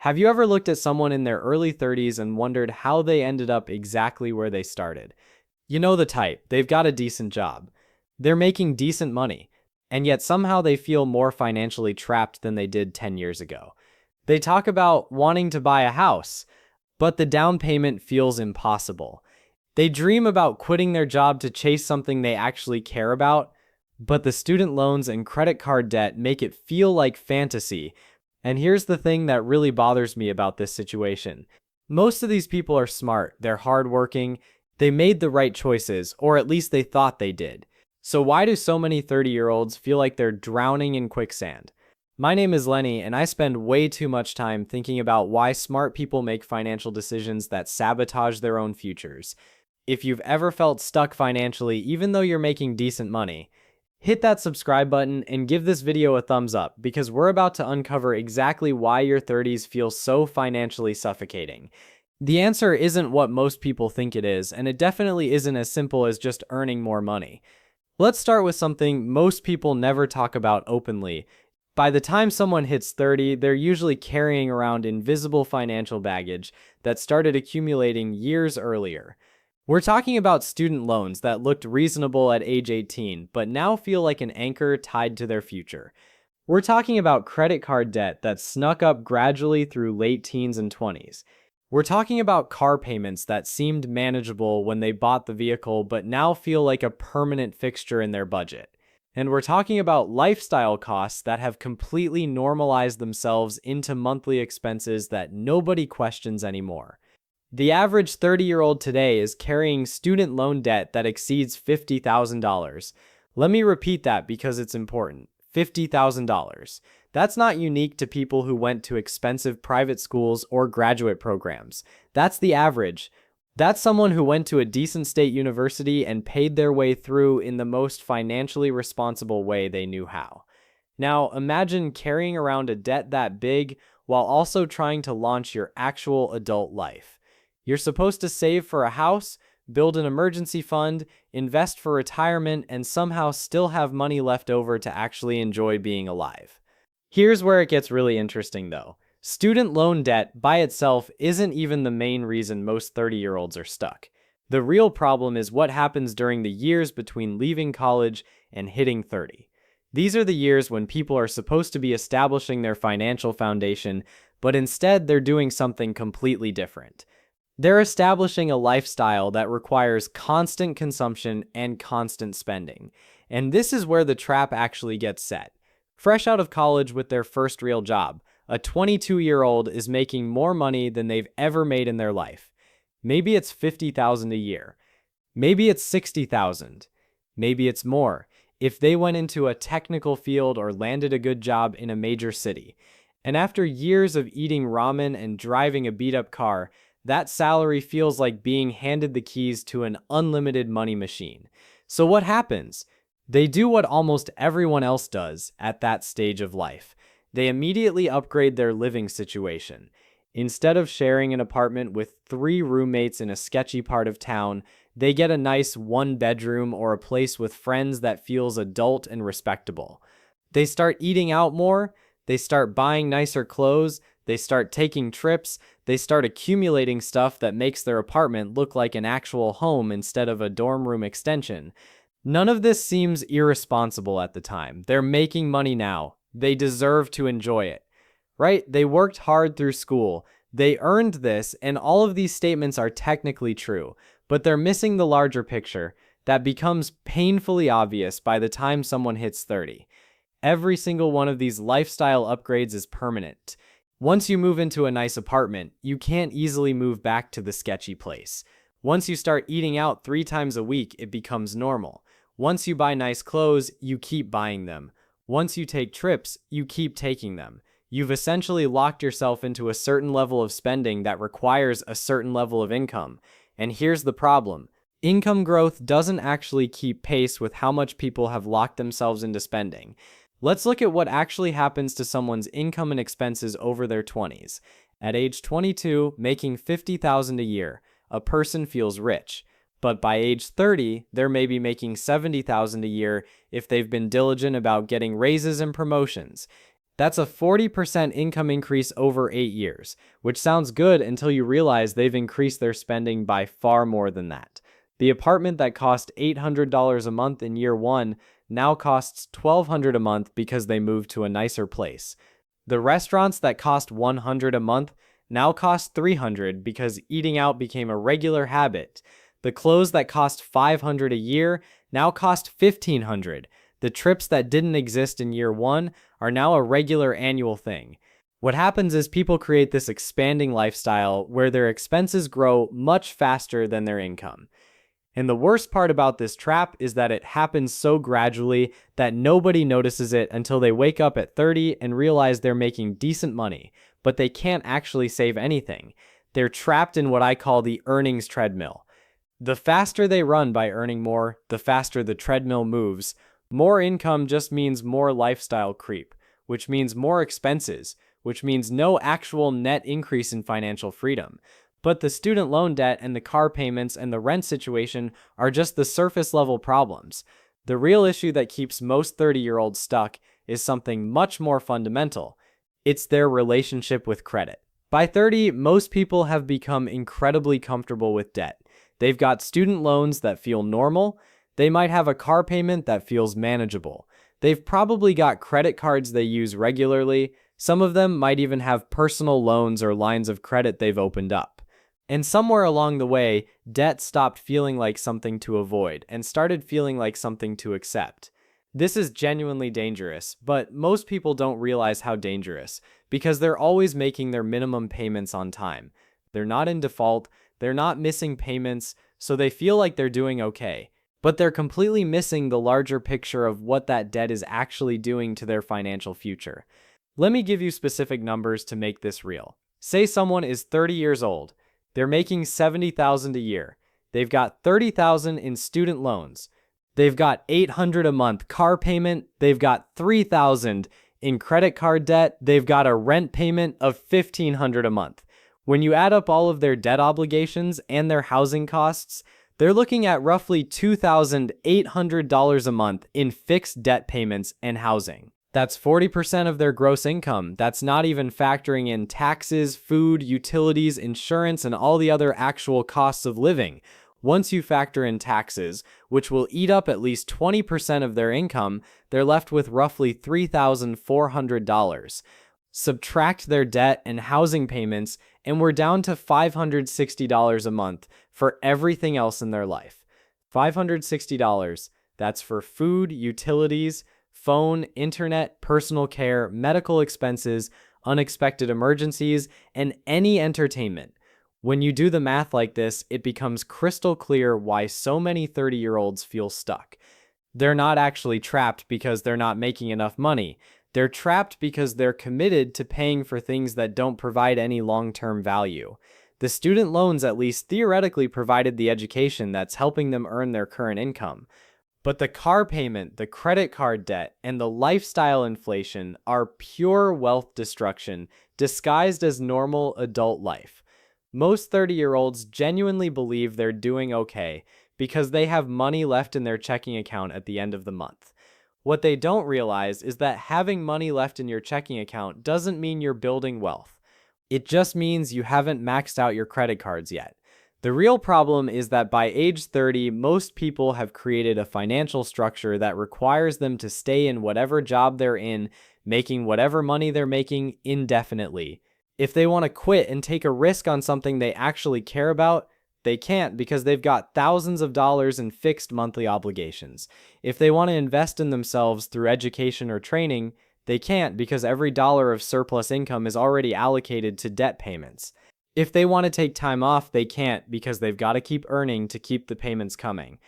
Have you ever looked at someone in their early 30s and wondered how they ended up exactly where they started? You know the type. They've got a decent job. They're making decent money, and yet somehow they feel more financially trapped than they did 10 years ago. They talk about wanting to buy a house, but the down payment feels impossible. They dream about quitting their job to chase something they actually care about, but the student loans and credit card debt make it feel like fantasy. And here's the thing that really bothers me about this situation. Most of these people are smart, they're hardworking, they made the right choices, or at least they thought they did. So why do so many 30-year-olds feel like they're drowning in quicksand? My name is Lenny, and I spend way too much time thinking about why smart people make financial decisions that sabotage their own futures. If you've ever felt stuck financially, even though you're making decent money, hit that subscribe button and give this video a thumbs up because we're about to uncover exactly why your 30s feel so financially suffocating. The answer isn't what most people think it is, and it definitely isn't as simple as just earning more money. Let's start with something most people never talk about openly. By the time someone hits 30, they're usually carrying around invisible financial baggage that started accumulating years earlier. We're talking about student loans that looked reasonable at age 18, but now feel like an anchor tied to their future. We're talking about credit card debt that snuck up gradually through late teens and 20s. We're talking about car payments that seemed manageable when they bought the vehicle, but now feel like a permanent fixture in their budget. And we're talking about lifestyle costs that have completely normalized themselves into monthly expenses that nobody questions anymore. The average 30-year-old today is carrying student loan debt that exceeds $50,000. Let me repeat that because it's important. $50,000. That's not unique to people who went to expensive private schools or graduate programs. That's the average. That's someone who went to a decent state university and paid their way through in the most financially responsible way they knew how. Now, imagine carrying around a debt that big while also trying to launch your actual adult life. You're supposed to save for a house, build an emergency fund, invest for retirement, and somehow still have money left over to actually enjoy being alive. Here's where it gets really interesting though. Student loan debt by itself isn't even the main reason most 30-year-olds are stuck. The real problem is what happens during the years between leaving college and hitting 30. These are the years when people are supposed to be establishing their financial foundation, but instead they're doing something completely different. They're establishing a lifestyle that requires constant consumption and constant spending. And this is where the trap actually gets set. Fresh out of college with their first real job, a 22-year-old is making more money than they've ever made in their life. Maybe it's $50,000 a year. Maybe it's $60,000. Maybe it's more if they went into a technical field or landed a good job in a major city. And after years of eating ramen and driving a beat-up car, that salary feels like being handed the keys to an unlimited money machine. So what happens? They do what almost everyone else does at that stage of life. They immediately upgrade their living situation. Instead of sharing an apartment with 3 roommates in a sketchy part of town, they get a nice 1-bedroom or a place with friends that feels adult and respectable. They start eating out more, they start buying nicer clothes, they start taking trips, they start accumulating stuff that makes their apartment look like an actual home instead of a dorm room extension. None of this seems irresponsible at the time. They're making money now. They deserve to enjoy it. Right? They worked hard through school. They earned this, and all of these statements are technically true, but they're missing the larger picture that becomes painfully obvious by the time someone hits 30. Every single one of these lifestyle upgrades is permanent. Once you move into a nice apartment, you can't easily move back to the sketchy place. Once you start eating out 3 times a week, it becomes normal. Once you buy nice clothes, you keep buying them. Once you take trips, you keep taking them. You've essentially locked yourself into a certain level of spending that requires a certain level of income. And here's the problem. Income growth doesn't actually keep pace with how much people have locked themselves into spending. Let's look at what actually happens to someone's income and expenses over their 20s. At age 22, making $50,000 a year, a person feels rich. But by age 30, they're maybe making $70,000 a year if they've been diligent about getting raises and promotions. That's a 40% income increase over 8 years, which sounds good until you realize they've increased their spending by far more than that. The apartment that cost $800 a month in year 1 now costs $1,200 a month because they moved to a nicer place. The restaurants that cost $100 a month now cost $300 because eating out became a regular habit. The clothes that cost $500 a year now cost $1,500. The trips that didn't exist in year 1 are now a regular annual thing. What happens is people create this expanding lifestyle where their expenses grow much faster than their income. And the worst part about this trap is that it happens so gradually that nobody notices it until they wake up at 30 and realize they're making decent money, but they can't actually save anything. They're trapped in what I call the earnings treadmill. The faster they run by earning more, the faster the treadmill moves. More income just means more lifestyle creep, which means more expenses, which means no actual net increase in financial freedom. But the student loan debt and the car payments and the rent situation are just the surface level problems. The real issue that keeps most 30-year-olds stuck is something much more fundamental. It's their relationship with credit. By 30, most people have become incredibly comfortable with debt. They've got student loans that feel normal. They might have a car payment that feels manageable. They've probably got credit cards they use regularly. Some of them might even have personal loans or lines of credit they've opened up. And somewhere along the way, debt stopped feeling like something to avoid and started feeling like something to accept. This is genuinely dangerous, but most people don't realize how dangerous because they're always making their minimum payments on time. They're not in default, they're not missing payments, so they feel like they're doing okay. But they're completely missing the larger picture of what that debt is actually doing to their financial future. Let me give you specific numbers to make this real. Say someone is 30 years old. They're making $70,000 a year. They've got $30,000 in student loans. They've got $800 a month car payment. They've got $3,000 in credit card debt. They've got a rent payment of $1,500 a month. When you add up all of their debt obligations and their housing costs, they're looking at roughly $2,800 a month in fixed debt payments and housing. That's 40% of their gross income. That's not even factoring in taxes, food, utilities, insurance, and all the other actual costs of living. Once you factor in taxes, which will eat up at least 20% of their income, they're left with roughly $3,400. Subtract their debt and housing payments, and we're down to $560 a month for everything else in their life. $560, that's for food, utilities, phone, internet, personal care, medical expenses, unexpected emergencies, and any entertainment. When you do the math like this, it becomes crystal clear why so many 30-year-olds feel stuck. They're not actually trapped because they're not making enough money. They're trapped because they're committed to paying for things that don't provide any long-term value. The student loans at least theoretically provided the education that's helping them earn their current income. But the car payment, the credit card debt, and the lifestyle inflation are pure wealth destruction disguised as normal adult life. Most 30-year-olds genuinely believe they're doing okay because they have money left in their checking account at the end of the month. What they don't realize is that having money left in your checking account doesn't mean you're building wealth. It just means you haven't maxed out your credit cards yet. The real problem is that by age 30, most people have created a financial structure that requires them to stay in whatever job they're in, making whatever money they're making indefinitely. If they want to quit and take a risk on something they actually care about, they can't because they've got thousands of dollars in fixed monthly obligations. If they want to invest in themselves through education or training, they can't because every dollar of surplus income is already allocated to debt payments. If they want to take time off, they can't because they've got to keep earning to keep the payments coming.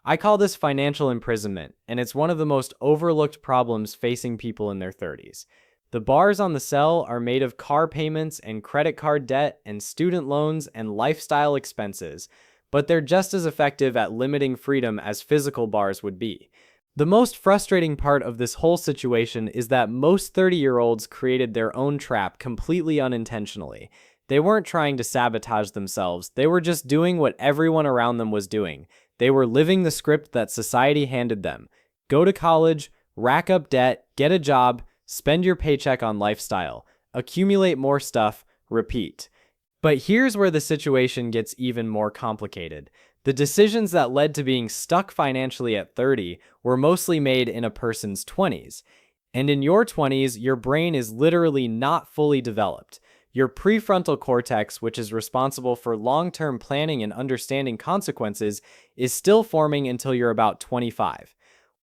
I call this financial imprisonment, and it's one of the most overlooked problems facing people in their 30s. The bars on the cell are made of car payments and credit card debt and student loans and lifestyle expenses, but they're just as effective at limiting freedom as physical bars would be. The most frustrating part of this whole situation is that most 30-year-olds created their own trap completely unintentionally. They weren't trying to sabotage themselves, they were just doing what everyone around them was doing. They were living the script that society handed them. Go to college, rack up debt, get a job, spend your paycheck on lifestyle, accumulate more stuff, repeat. But here's where the situation gets even more complicated. The decisions that led to being stuck financially at 30 were mostly made in a person's 20s. And in your 20s, your brain is literally not fully developed. Your prefrontal cortex, which is responsible for long-term planning and understanding consequences, is still forming until you're about 25.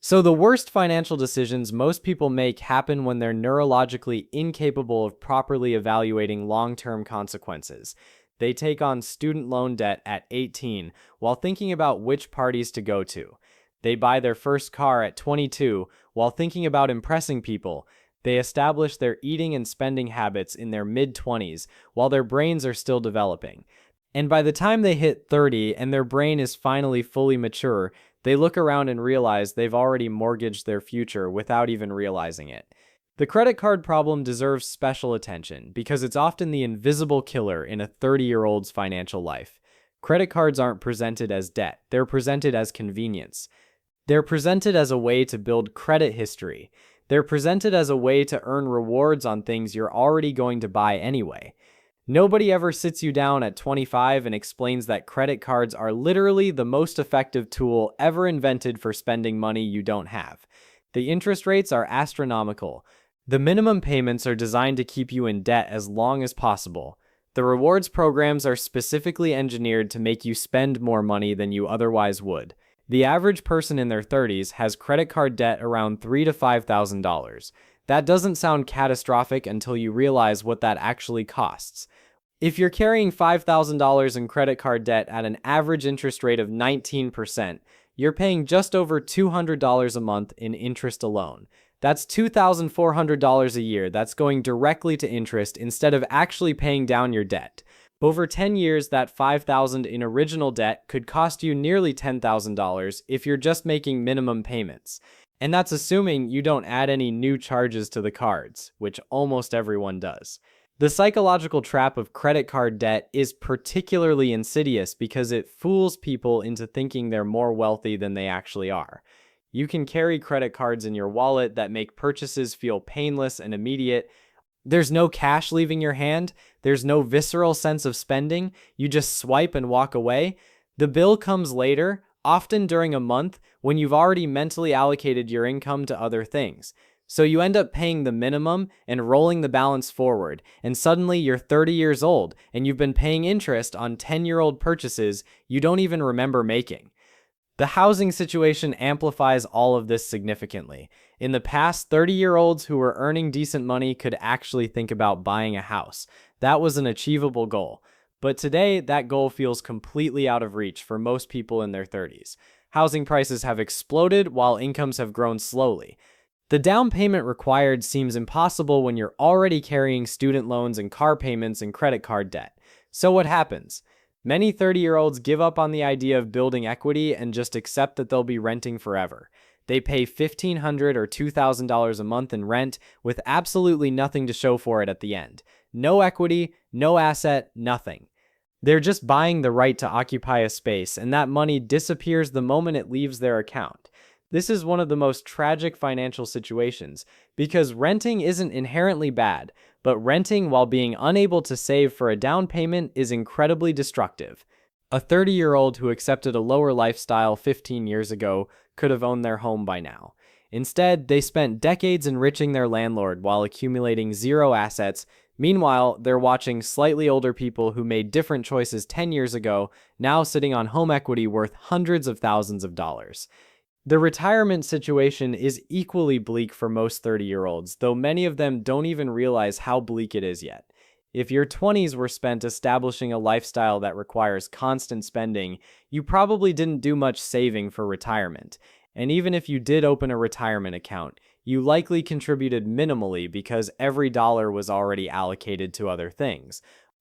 So the worst financial decisions most people make happen when they're neurologically incapable of properly evaluating long-term consequences. They take on student loan debt at 18 while thinking about which parties to go to. They buy their first car at 22 while thinking about impressing people. They establish their eating and spending habits in their mid-20s while their brains are still developing. And by the time they hit 30 and their brain is finally fully mature, they look around and realize they've already mortgaged their future without even realizing it. The credit card problem deserves special attention because it's often the invisible killer in a 30-year-old's financial life. Credit cards aren't presented as debt, they're presented as convenience. They're presented as a way to build credit history. They're presented as a way to earn rewards on things you're already going to buy anyway. Nobody ever sits you down at 25 and explains that credit cards are literally the most effective tool ever invented for spending money you don't have. The interest rates are astronomical. The minimum payments are designed to keep you in debt as long as possible. The rewards programs are specifically engineered to make you spend more money than you otherwise would. The average person in their 30s has credit card debt around $3,000 to $5,000. That doesn't sound catastrophic until you realize what that actually costs. If you're carrying $5,000 in credit card debt at an average interest rate of 19%, you're paying just over $200 a month in interest alone. That's $2,400 a year that's going directly to interest instead of actually paying down your debt. Over 10 years, that $5,000 in original debt could cost you nearly $10,000 if you're just making minimum payments. And that's assuming you don't add any new charges to the cards, which almost everyone does. The psychological trap of credit card debt is particularly insidious because it fools people into thinking they're more wealthy than they actually are. You can carry credit cards in your wallet that make purchases feel painless and immediate. There's no cash leaving your hand. There's no visceral sense of spending. You just swipe and walk away. The bill comes later, often during a month, when you've already mentally allocated your income to other things. So you end up paying the minimum and rolling the balance forward, and suddenly you're 30 years old and you've been paying interest on 10-year-old purchases you don't even remember making. The housing situation amplifies all of this significantly. In the past, 30-year-olds who were earning decent money could actually think about buying a house. That was an achievable goal. But today, that goal feels completely out of reach for most people in their 30s. Housing prices have exploded while incomes have grown slowly. The down payment required seems impossible when you're already carrying student loans and car payments and credit card debt. So what happens? Many 30-year-olds give up on the idea of building equity and just accept that they'll be renting forever. They pay $1,500 or $2,000 a month in rent with absolutely nothing to show for it at the end. No equity, no asset, nothing. They're just buying the right to occupy a space, and that money disappears the moment it leaves their account. This is one of the most tragic financial situations, because renting isn't inherently bad, but renting while being unable to save for a down payment is incredibly destructive. A 30-year-old who accepted a lower lifestyle 15 years ago could have owned their home by now. Instead, they spent decades enriching their landlord while accumulating zero assets. Meanwhile, they're watching slightly older people who made different choices 10 years ago now sitting on home equity worth hundreds of thousands of dollars. The retirement situation is equally bleak for most 30-year-olds, though many of them don't even realize how bleak it is yet. If your 20s were spent establishing a lifestyle that requires constant spending, you probably didn't do much saving for retirement. And even if you did open a retirement account, you likely contributed minimally because every dollar was already allocated to other things.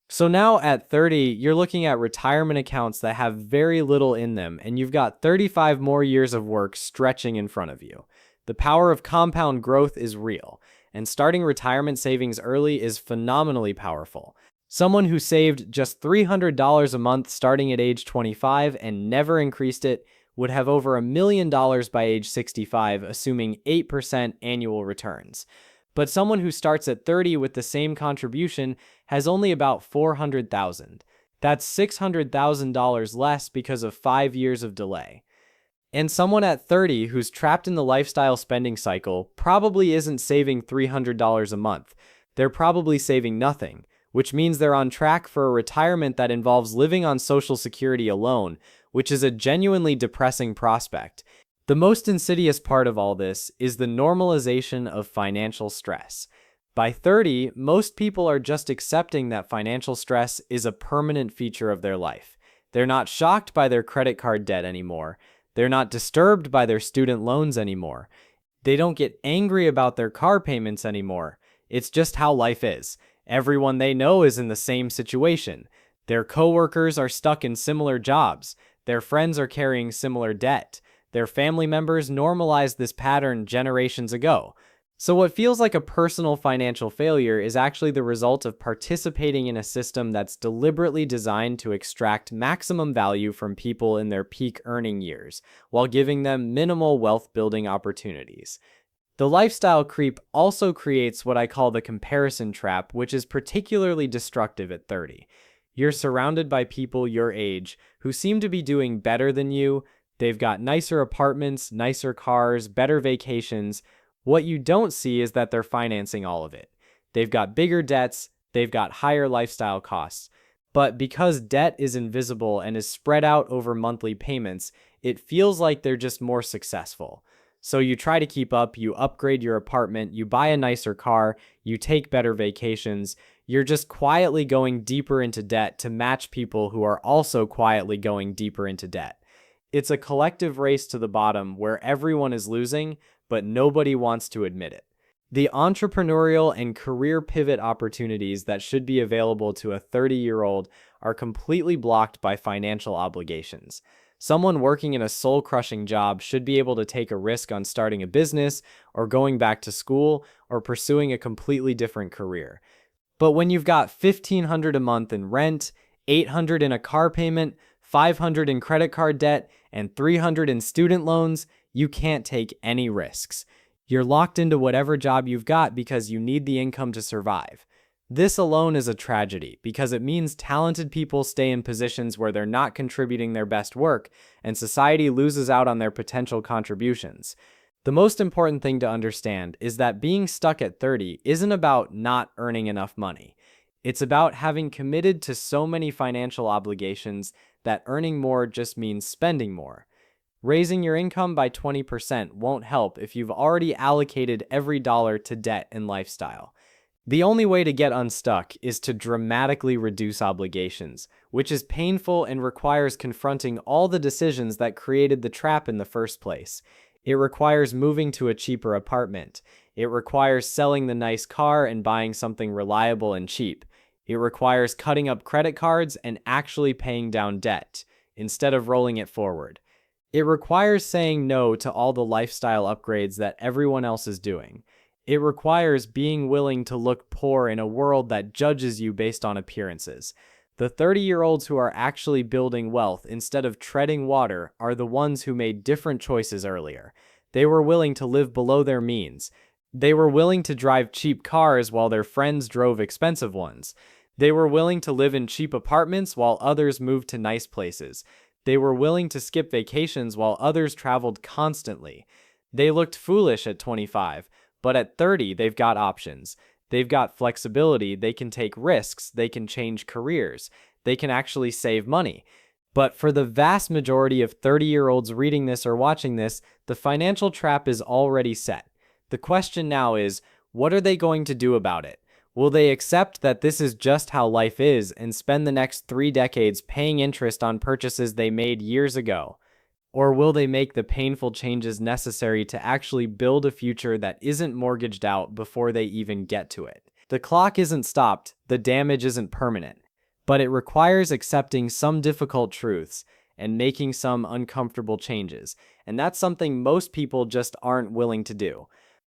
So now at 30, you're looking at retirement accounts that have very little in them, and you've got 35 more years of work stretching in front of you. The power of compound growth is real, and starting retirement savings early is phenomenally powerful. Someone who saved just $300 a month starting at age 25 and never increased it would have over $1 million by age 65, assuming 8% annual returns. But someone who starts at 30 with the same contribution has only about 400,000. That's $600,000 less because of 5 years of delay. And someone at 30 who's trapped in the lifestyle spending cycle probably isn't saving $300 a month. They're probably saving nothing, which means they're on track for a retirement that involves living on Social Security alone, which is a genuinely depressing prospect. The most insidious part of all this is the normalization of financial stress. By 30, most people are just accepting that financial stress is a permanent feature of their life. They're not shocked by their credit card debt anymore. They're not disturbed by their student loans anymore. They don't get angry about their car payments anymore. It's just how life is. Everyone they know is in the same situation. Their coworkers are stuck in similar jobs. Their friends are carrying similar debt. Their family members normalized this pattern generations ago. So what feels like a personal financial failure is actually the result of participating in a system that's deliberately designed to extract maximum value from people in their peak earning years, while giving them minimal wealth-building opportunities. The lifestyle creep also creates what I call the comparison trap, which is particularly destructive at 30. You're surrounded by people your age who seem to be doing better than you. They've got nicer apartments, nicer cars, better vacations. What you don't see is that they're financing all of it. They've got bigger debts, they've got higher lifestyle costs. But because debt is invisible and is spread out over monthly payments, it feels like they're just more successful. So you try to keep up, you upgrade your apartment, you buy a nicer car, you take better vacations. You're just quietly going deeper into debt to match people who are also quietly going deeper into debt. It's a collective race to the bottom where everyone is losing, but nobody wants to admit it. The entrepreneurial and career pivot opportunities that should be available to a 30-year-old are completely blocked by financial obligations. Someone working in a soul-crushing job should be able to take a risk on starting a business, or going back to school, or pursuing a completely different career. But when you've got $1,500 a month in rent, $800 in a car payment, $500 in credit card debt, and $300 in student loans, you can't take any risks. You're locked into whatever job you've got because you need the income to survive. This alone is a tragedy because it means talented people stay in positions where they're not contributing their best work, and society loses out on their potential contributions. The most important thing to understand is that being stuck at 30 isn't about not earning enough money. It's about having committed to so many financial obligations that earning more just means spending more. Raising your income by 20% won't help if you've already allocated every dollar to debt and lifestyle. The only way to get unstuck is to dramatically reduce obligations, which is painful and requires confronting all the decisions that created the trap in the first place. It requires moving to a cheaper apartment. It requires selling the nice car and buying something reliable and cheap. It requires cutting up credit cards and actually paying down debt, instead of rolling it forward. It requires saying no to all the lifestyle upgrades that everyone else is doing. It requires being willing to look poor in a world that judges you based on appearances. The 30-year-olds who are actually building wealth instead of treading water are the ones who made different choices earlier. They were willing to live below their means. They were willing to drive cheap cars while their friends drove expensive ones. They were willing to live in cheap apartments while others moved to nice places. They were willing to skip vacations while others traveled constantly. They looked foolish at 25, but at 30, they've got options. They've got flexibility, they can take risks, they can change careers, they can actually save money. But for the vast majority of 30-year-olds reading this or watching this, the financial trap is already set. The question now is, what are they going to do about it? Will they accept that this is just how life is and spend the next 3 decades paying interest on purchases they made years ago? Or will they make the painful changes necessary to actually build a future that isn't mortgaged out before they even get to it? The clock isn't stopped, the damage isn't permanent, but it requires accepting some difficult truths and making some uncomfortable changes, and that's something most people just aren't willing to do.